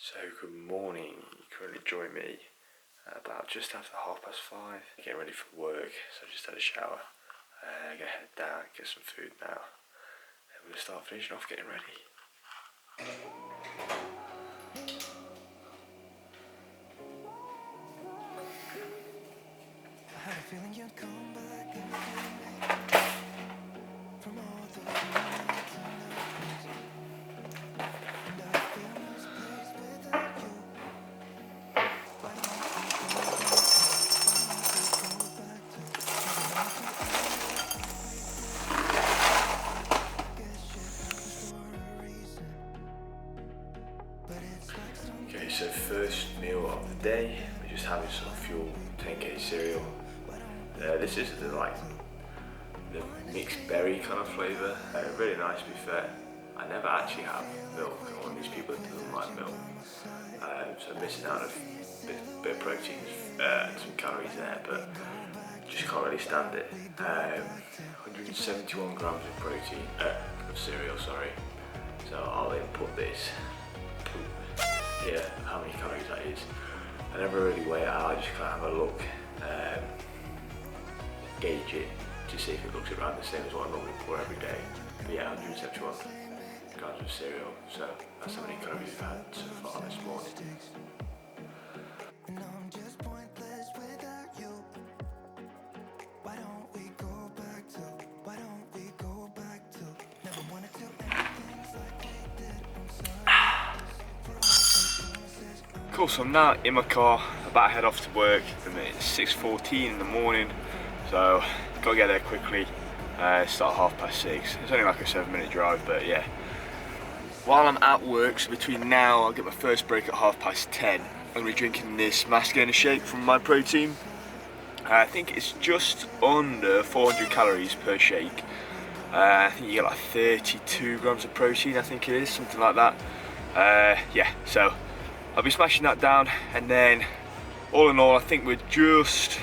So good morning, you currently join me about just after 5:30, getting ready for work, so I just had a shower, I'm going to head down, get some food now, and we're going to start finishing off getting ready. I had a feeling you'd come back again from all those nights in that place, and I feel misplaced without you. Why don't we go back to, why don't we go back to, guess shit happens for a reason, but it's like some Okay, so first meal of the day, we're just having some Fuel 10k cereal. This is the mixed berry kind of flavour, really nice to be fair. I never actually have milk, I'm one of these people that doesn't like milk, so I'm missing out on a bit of protein and some calories there, but just can't really stand it. 171 grams of protein, of cereal, sorry. So I'll input this here, how many calories that is. I never really weigh it out, I just kind of have a look, gauge it to see if it looks around the same as what I normally pour every day. But yeah, 171 grams of cereal, so that's how many calories we've had so far this morning. and I'm just pointless without you. Why don't we go back to, why don't we go back to, never wanted to end things like we did, I'm sorry for all those promises. Cool, so I'm now in my car, about to head off to work, and it's 6:14 in the morning, so gotta get there quickly, start 6:30. It's only like a 7-minute drive, but yeah. While I'm at work, so between now, I'll get my first break at 10:30, I'm gonna be drinking this Mass Gainer shake from My Protein. I think it's just under 400 calories per shake. I think you get like 32 grams of protein, I think it is, something like that. Yeah, so I'll be smashing that down, and then all in all, I think we're just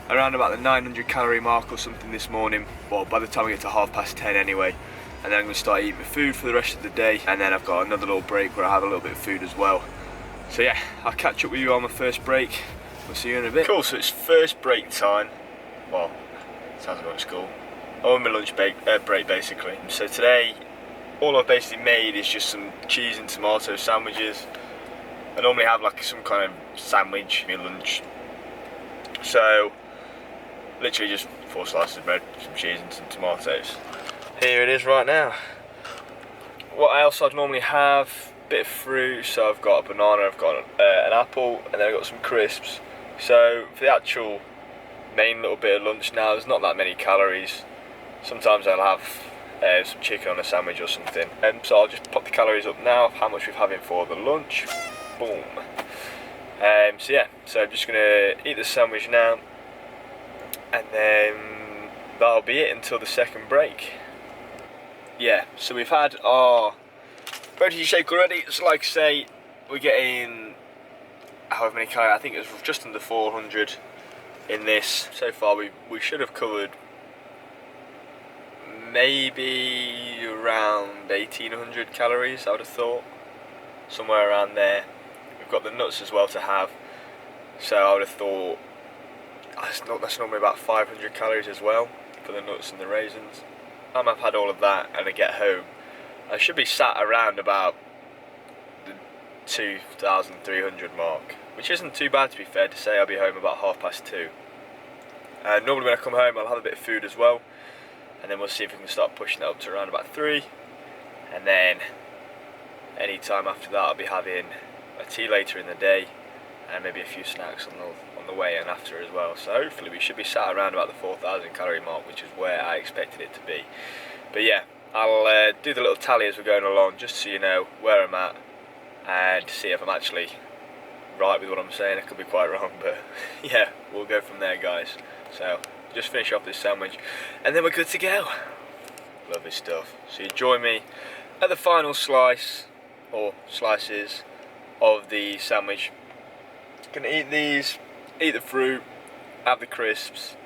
around about the 900 calorie mark or something this morning. Well, by the time we get to 10:30 anyway, and then I'm going to start eating my food for the rest of the day, and then I've got another little break where I have a little bit of food as well. So yeah, I'll catch up with you on my first break. We'll see you in a bit. Cool, so it's first break time. Well, sounds like I'm at school. On my lunch break basically. So today, all I've basically made is just some cheese and tomato sandwiches. I normally have like some kind of sandwich for my lunch. So, literally just 4 slices of bread, some cheese and some tomatoes. Here it is right now. What else I'd normally have? Bit of fruit, so I've got a banana, I've got an apple, and then I've got some crisps. So for the actual main little bit of lunch now, there's not that many calories. Sometimes I'll have some chicken on a sandwich or something. So I'll just pop the calories up now of how much we're having for the lunch. Boom. So yeah, so I'm just gonna eat the sandwich now, and then that'll be it until the second break. Yeah, so we've had our protein shake already, so like I say, we're getting however many calories, I think it was just under 400 in this. So far we should have covered maybe around 1800 calories, I would have thought, somewhere around there. We've got the nuts as well to have, so I would have thought that's normally about 500 calories as well for the nuts and the raisins. I've had all of that and I get home, I should be sat around about the 2,300 mark, which isn't too bad to be fair to say. I'll be home about 2:30. Normally when I come home I'll have a bit of food as well, and then we'll see if we can start pushing it up to around about 3, and then any time after that I'll be having a tea later in the day, and maybe a few snacks on the way and after as well. So hopefully we should be sat around about the 4,000 calorie mark, which is where I expected it to be. But yeah, I'll do the little tally as we're going along, just so you know where I'm at, and see if I'm actually right with what I'm saying. I could be quite wrong, but yeah, we'll go from there, guys. So just finish off this sandwich, and then we're good to go. Lovely stuff. So you join me at the final slice, or slices, of the sandwich. Gonna eat these, eat the fruit, have the crisps,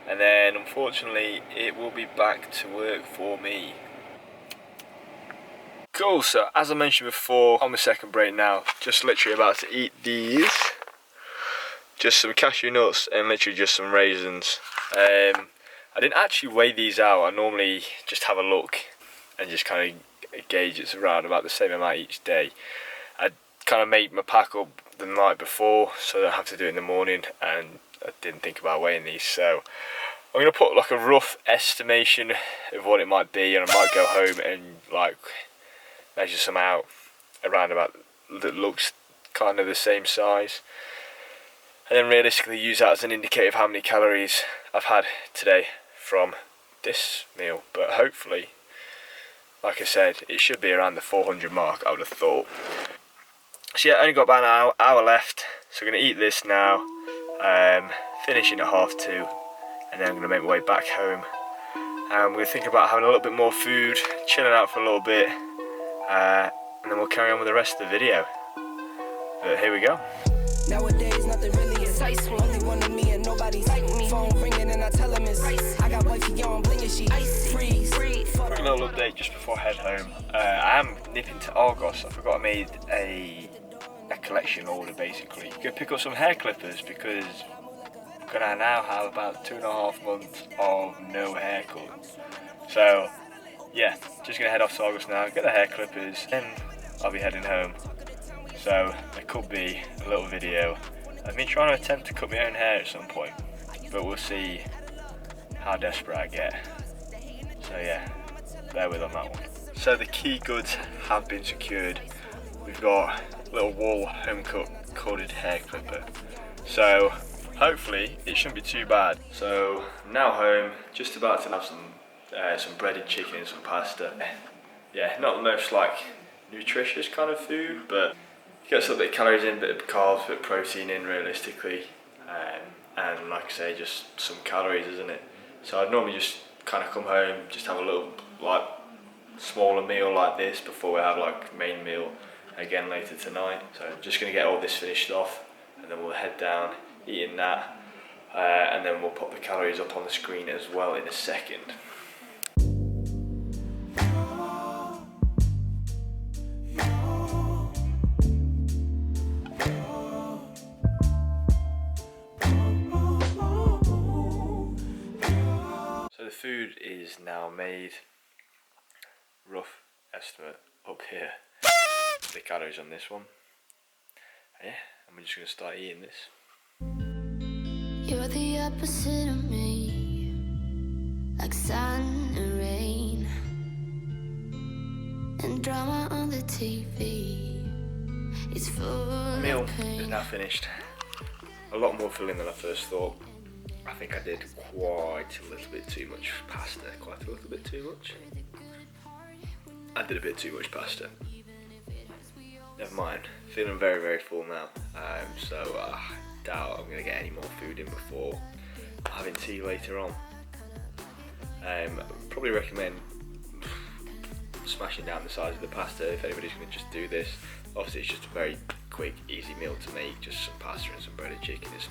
and then unfortunately it will be back to work for me. Cool, so as I mentioned before, on my second break now, just literally about to eat these. Just some cashew nuts and literally just some raisins. I didn't actually weigh these out. I normally just have a look and just kind of gauge it's around about the same amount each day. I kind of made my pack up the night before so I don't have to do it in the morning, and I didn't think about weighing these, so I'm going to put like a rough estimation of what it might be, and I might go home and like measure some out around about that looks kind of the same size, and then realistically use that as an indicator of how many calories I've had today from this meal. But hopefully, like I said, it should be around the 400 mark, I would have thought. So yeah, only got about an hour left, so I'm going to eat this now, finishing at 2:30, and then I'm going to make my way back home. I'm going to think about having a little bit more food, chilling out for a little bit, and then we'll carry on with the rest of the video. But here we go. Nowadays, nothing really is ice. Only one of me and nobody's like me. Phone ringing and I tell him it's ice. I got wifey on blinking, she freeze. Quick little update just before I head home. I am nipping to Argos. I forgot I made a collection order basically. Go pick up some hair clippers because I'm gonna now have about 2.5 months of no haircut. So yeah, just gonna head off to Argos now, get the hair clippers, and I'll be heading home. So there could be a little video. I've been trying to attempt to cut my own hair at some point, but we'll see how desperate I get. So yeah, bear with on that one. So the key goods have been secured. We've got a little wall home cut corded hair clipper. So hopefully it shouldn't be too bad. So now home, just about to have some breaded chicken and some pasta. Yeah, not the most like nutritious kind of food, but gets a little bit of calories in, bit of carbs, bit of protein in realistically, and like I say, just some calories, isn't it? So I'd normally just kind of come home, just have a little like smaller meal like this before we have like main meal again later tonight. So I'm just going to get all this finished off, and then we'll head down eating that, and then we'll pop the calories up on the screen as well in a second. So the food is now made. Rough estimate up here. The calories on this one. Yeah, and we're just going to start eating this. You're the opposite of me, like sun and rain, and drama on the TV. It's full The meal of pain. is now finished. A lot more filling than I first thought. I think I did quite a little bit too much pasta, quite a little bit too much. I did a bit too much pasta. Never mind, feeling very, very full now. So I doubt I'm going to get any more food in before having tea later on. Probably recommend smashing down the size of the pasta if anybody's going to just do this. Obviously it's just a very quick, easy meal to make, just some pasta and some breaded chicken. It's,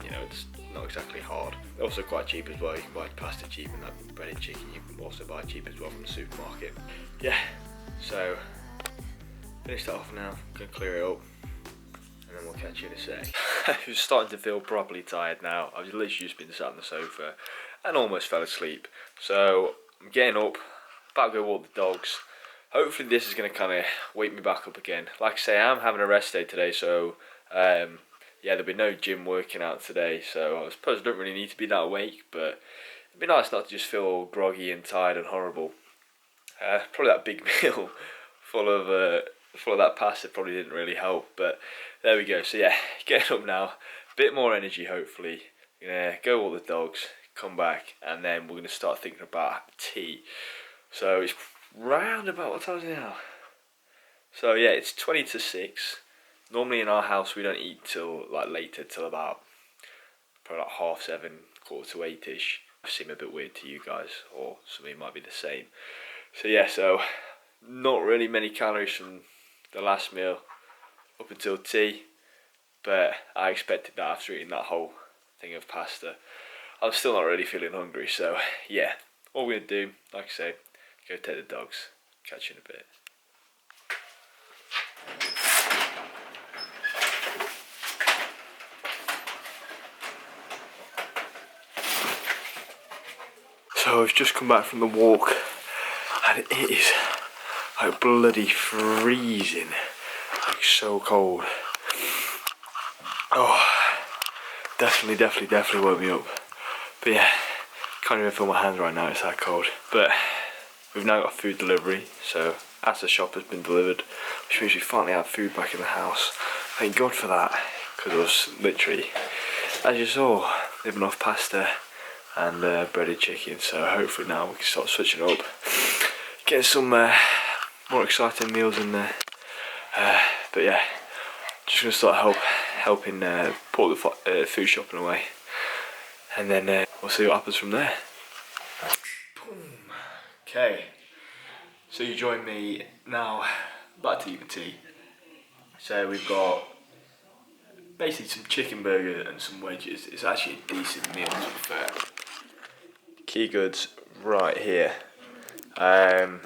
you know, it's not exactly hard. Also quite cheap as well. You can buy pasta cheap and that breaded chicken you can also buy cheap as well from the supermarket. Yeah, so finish that off now, gonna clear it up, and then we'll catch you in a sec. I'm starting to feel properly tired now. I've literally just been sat on the sofa and almost fell asleep. So I'm getting up, about to go walk the dogs. Hopefully this is going to kind of wake me back up again. Like I say, I'm having a rest day today, so yeah, there'll be no gym working out today, so I suppose I don't really need to be that awake, but it'd be nice not to just feel all groggy and tired and horrible. Probably that big meal full of that pasta probably didn't really help, but there we go. So yeah, getting up now, a bit more energy hopefully. Gonna go walk the dogs, come back, and then we're gonna start thinking about tea. So it's round about, what time is it now? So yeah, it's 20 to 6. Normally in our house we don't eat till like later, till about probably like 7:30, 7:45ish. Seem a bit weird to you guys, or some of you might be the same. So yeah, so not really many calories from the last meal up until tea, but I expected that after eating that whole thing of pasta. I'm still not really feeling hungry, so yeah, all we're gonna do, like I say, go take the dogs. Catch you in a bit. So I've just come back from the walk and it is like bloody freezing, like so cold. Oh, definitely woke me up. But yeah, can't even feel my hands right now, it's that cold. But we've now got food delivery, so as the shop has been delivered, which means we finally have food back in the house. Thank God for that, because I was literally, as you saw, living off pasta and breaded chicken. So hopefully now we can start switching up, getting some more exciting meals in there. But yeah, just gonna start helping put the food shopping away, and then we'll see what happens from there. Boom. Okay, so you join me now, back to eat the tea. So we've got basically some chicken burger and some wedges. It's actually a decent meal, to be fair. Key goods right here. So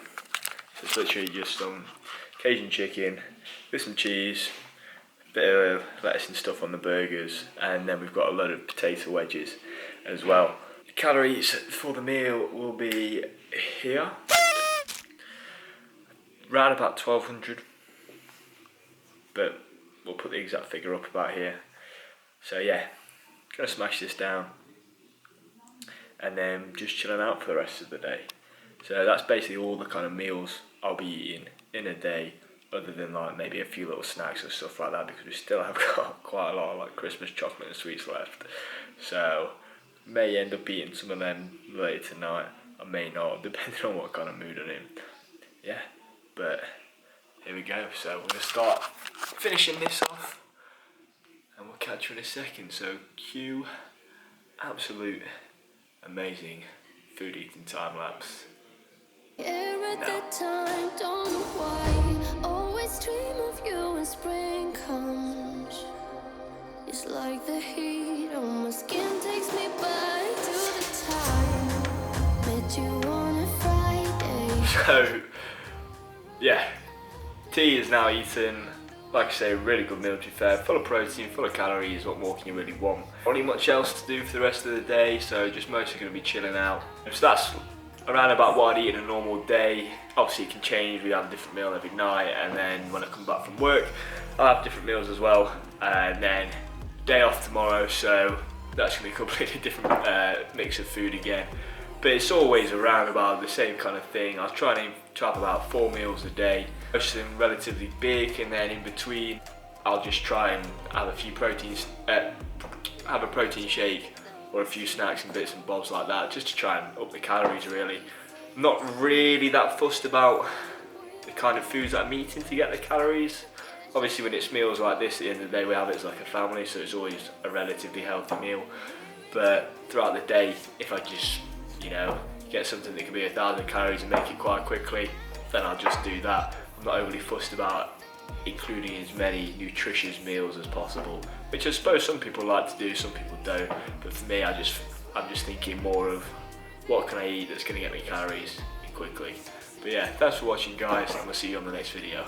it's literally just some Cajun chicken with some cheese, a bit of lettuce and stuff on the burgers, and then we've got a load of potato wedges as well. The calories for the meal will be here, around about 1200, but we'll put the exact figure up about here. So yeah, gonna smash this down and then just chilling out for the rest of the day. So that's basically all the kind of meals I'll be eating in a day, other than like maybe a few little snacks and stuff like that, because we still have got quite a lot of like Christmas chocolate and sweets left. So may end up eating some of them later tonight. I may not, depending on what kind of mood I'm in. Yeah, but here we go. So we're gonna start finishing this off, and we'll catch you in a second. So cue absolute amazing food eating time lapse. Here at that time, don't know why. Always dream of you when spring comes. It's like the heat on my skin takes me back to the time met you on a Friday. So yeah, tea is now eaten. Like I say, a really good meal, to be fair. Full of protein, full of calories. What more can you really want? Not really much else to do for the rest of the day, so just mostly going to be chilling out. So that's around about what I'd eat in a normal day. Obviously it can change, we have a different meal every night, and then when I come back from work I'll have different meals as well, and then day off tomorrow, so that's going to be a completely different mix of food again. But it's always around about the same kind of thing. I try and aim to have about 4 meals a day, most of them relatively big, and then in between I'll just try and have a few proteins, have a protein shake or a few snacks and bits and bobs like that, just to try and up the calories really. Not really that fussed about the kind of foods that I'm eating to get the calories. Obviously when it's meals like this, at the end of the day we have it as like a family, so it's always a relatively healthy meal. But throughout the day, if I just, you know, get something that can be 1,000 calories and make it quite quickly, then I'll just do that. I'm not overly fussed about including as many nutritious meals as possible, which I suppose some people like to do, some people don't. But for me, I'm just thinking more of what can I eat that's going to get me calories quickly. But yeah, thanks for watching guys, and we'll see you on the next video.